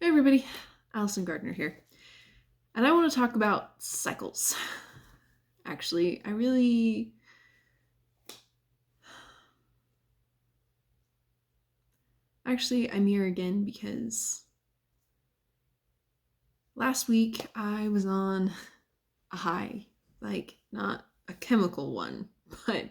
Hey everybody, Allison Gardner here, and I want to talk about cycles. Actually, I'm here again because last week I was on a high, like not a chemical one, but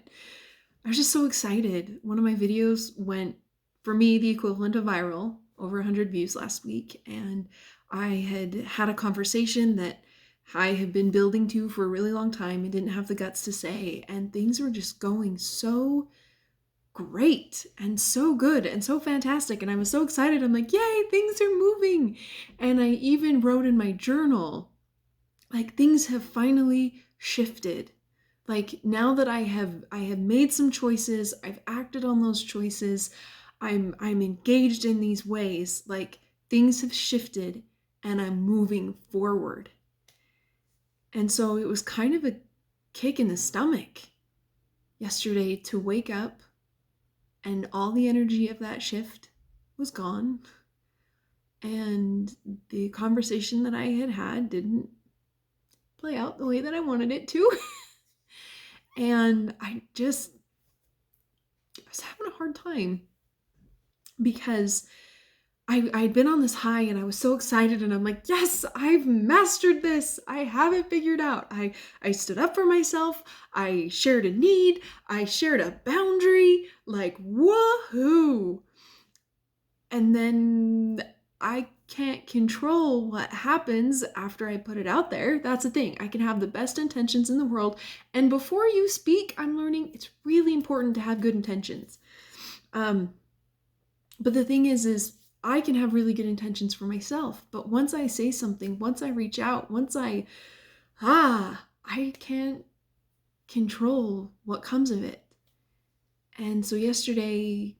I was just so excited. One of my videos went, for me, the equivalent of viral, over 100 views last week, and I had a conversation that I had been building to for a really long time and didn't have the guts to say, and things were just going so great and so good and so fantastic, and I was so excited. I'm like, yay, things are moving. And I even wrote in my journal, like, things have finally shifted. Like, now that I have made some choices, I've acted on those choices, I'm engaged in these ways, like, things have shifted and I'm moving forward. And so it was kind of a kick in the stomach yesterday to wake up and all the energy of that shift was gone, and the conversation that I had didn't play out the way that I wanted it to. And I was having a hard time because I'd been on this high and I was so excited, and I'm like, yes, I've mastered this. I have it figured out. I stood up for myself. I shared a need. I shared a boundary. Like, woohoo. And then I can't control what happens after I put it out there. That's the thing. I can have the best intentions in the world, and before you speak, I'm learning it's really important to have good intentions. But the thing is I can have really good intentions for myself, but once I say something, once I reach out, I can't control what comes of it. And so yesterday,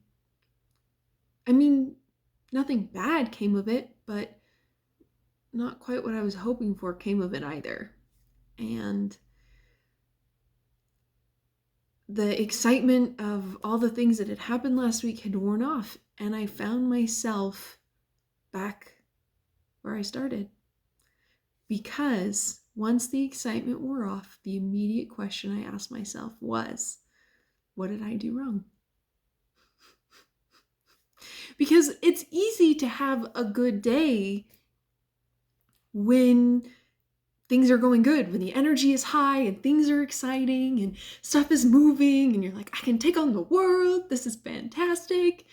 nothing bad came of it, but not quite what I was hoping for came of it either. And the excitement of all the things that had happened last week had worn off, and I found myself back where I started. Because once the excitement wore off, the immediate question I asked myself was, what did I do wrong? Because it's easy to have a good day when things are going good, when the energy is high and things are exciting and stuff is moving and you're like, I can take on the world, this is fantastic.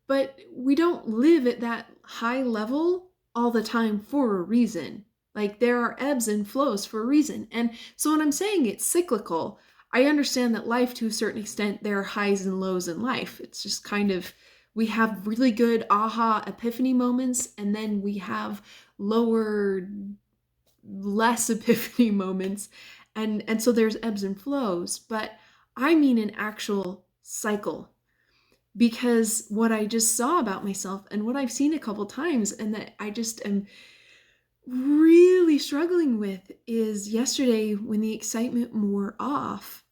But we don't live at that high level all the time for a reason. Like, there are ebbs and flows for a reason. And so when I'm saying it's cyclical, I understand that life, to a certain extent, there are highs and lows in life. It's just kind of, we have really good aha epiphany moments, and then we have lower, less epiphany moments. And so there's ebbs and flows. But I mean an actual cycle. Because what I just saw about myself and what I've seen a couple times, and that I just am really struggling with, is yesterday when the excitement wore off,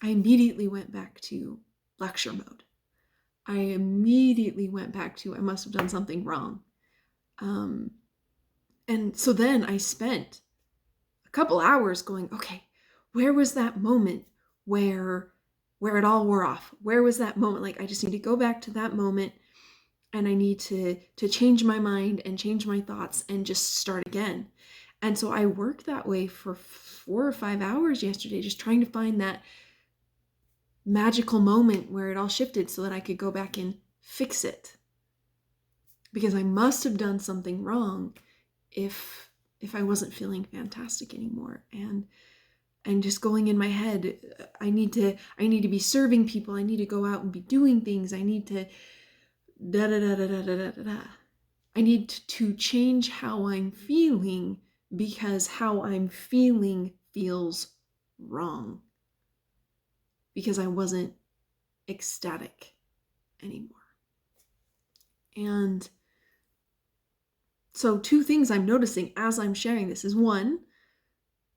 I immediately went back to lecture mode. I immediately went back to, I must have done something wrong. And so then I spent a couple hours going, okay, where was that moment where it all wore off? Where was that moment? Like, I just need to go back to that moment, and I need to change my mind and change my thoughts and just start again. And so I worked that way for 4 or 5 hours yesterday, just trying to find that magical moment where it all shifted so that I could go back and fix it. Because I must have done something wrong if I wasn't feeling fantastic anymore. And just going in my head, I need to be serving people. I need to go out and be doing things. I need to da da da da da da da da. I need to change how I'm feeling, because how I'm feeling feels wrong. Because I wasn't ecstatic anymore. And so 2 things I'm noticing as I'm sharing this is, one,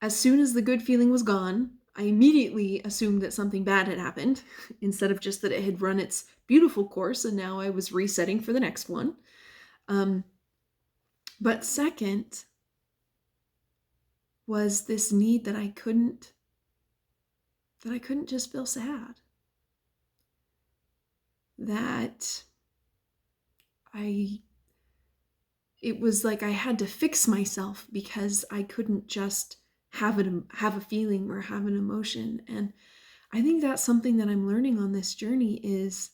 as soon as the good feeling was gone, I immediately assumed that something bad had happened, instead of just that it had run its beautiful course and now I was resetting for the next one. But second was this need that I couldn't just feel sad. That it was like I had to fix myself because I couldn't just have a feeling or have an emotion. And I think that's something that I'm learning on this journey, is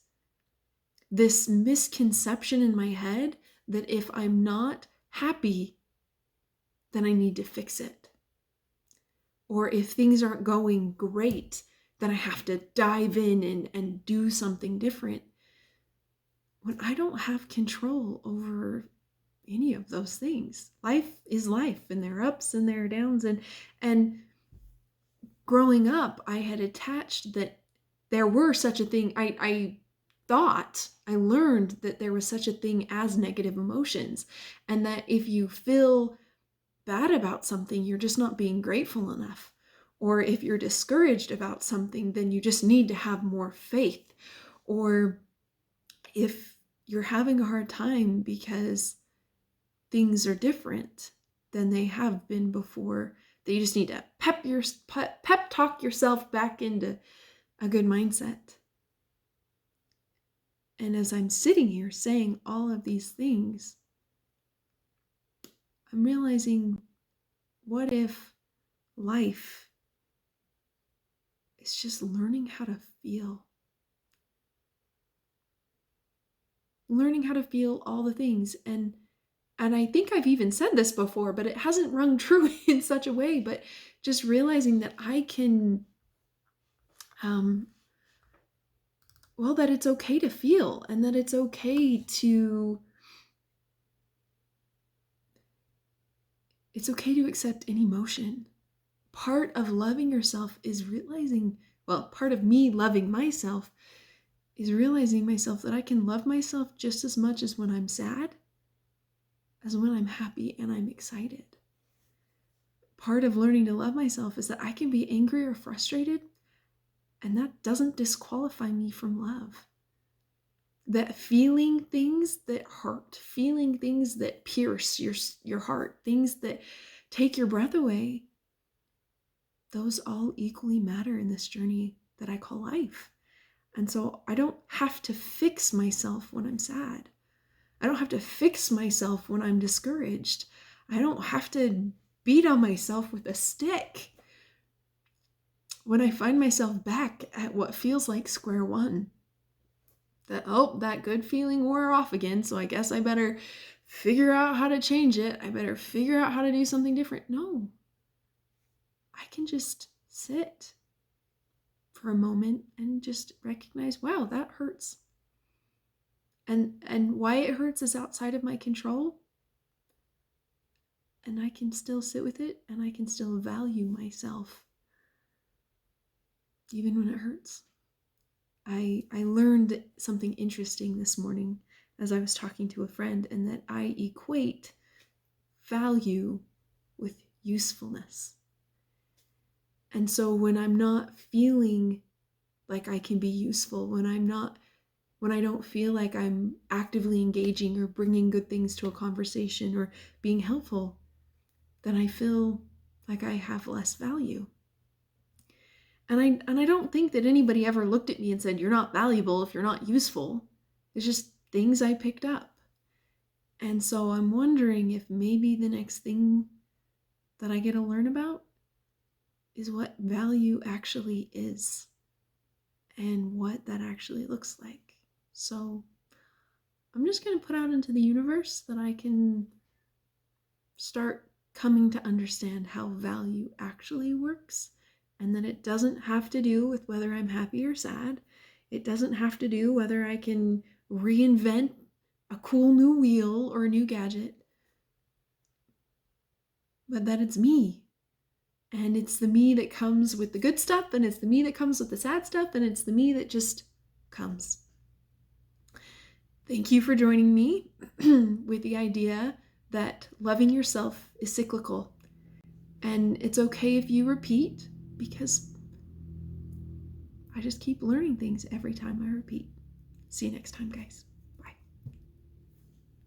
this misconception in my head that if I'm not happy, then I need to fix it. Or if things aren't going great, then I have to dive in and do something different. When I don't have control over any of those things. Life is life, and there are ups and there are downs. And growing up, I had attached that there were such a thing. I learned that there was such a thing as negative emotions, and that if you feel bad about something, you're just not being grateful enough. Or if you're discouraged about something, then you just need to have more faith. Or if you're having a hard time because things are different than they have been before, that you just need to pep talk yourself back into a good mindset. And as I'm sitting here saying all of these things, I'm realizing, what if life is just learning how to feel? Learning how to feel all the things. And I think I've even said this before, but it hasn't rung true in such a way. But just realizing that I can, that it's okay to feel, and that it's okay to accept any emotion. Part of loving yourself is realizing, part of me loving myself is realizing myself that I can love myself just as much as when I'm sad as when I'm happy and I'm excited. Part of learning to love myself is that I can be angry or frustrated, and that doesn't disqualify me from love. That feeling things that hurt, feeling things that pierce your heart, things that take your breath away, those all equally matter in this journey that I call life. And so I don't have to fix myself when I'm sad. I don't have to fix myself when I'm discouraged. I don't have to beat on myself with a stick when I find myself back at what feels like square one. That good feeling wore off again, so I guess I better figure out how to change it. I better figure out how to do something different. No. I can just sit for a moment and just recognize, wow, that hurts. And why it hurts is outside of my control. And I can still sit with it, and I can still value myself even when it hurts. I learned something interesting this morning as I was talking to a friend, and that I equate value with usefulness. And so when I'm not feeling like I can be useful, when I don't feel like I'm actively engaging or bringing good things to a conversation or being helpful, then I feel like I have less value. And I don't think that anybody ever looked at me and said, you're not valuable if you're not useful. It's just things I picked up. And so I'm wondering if maybe the next thing that I get to learn about is what value actually is and what that actually looks like. So I'm just going to put out into the universe that I can start coming to understand how value actually works, and that it doesn't have to do with whether I'm happy or sad. It doesn't have to do whether I can reinvent a cool new wheel or a new gadget, but that it's me. And it's the me that comes with the good stuff, and it's the me that comes with the sad stuff, and it's the me that just comes. Thank you for joining me with the idea that loving yourself is cyclical. And it's okay if you repeat, because I just keep learning things every time I repeat. See you next time, guys.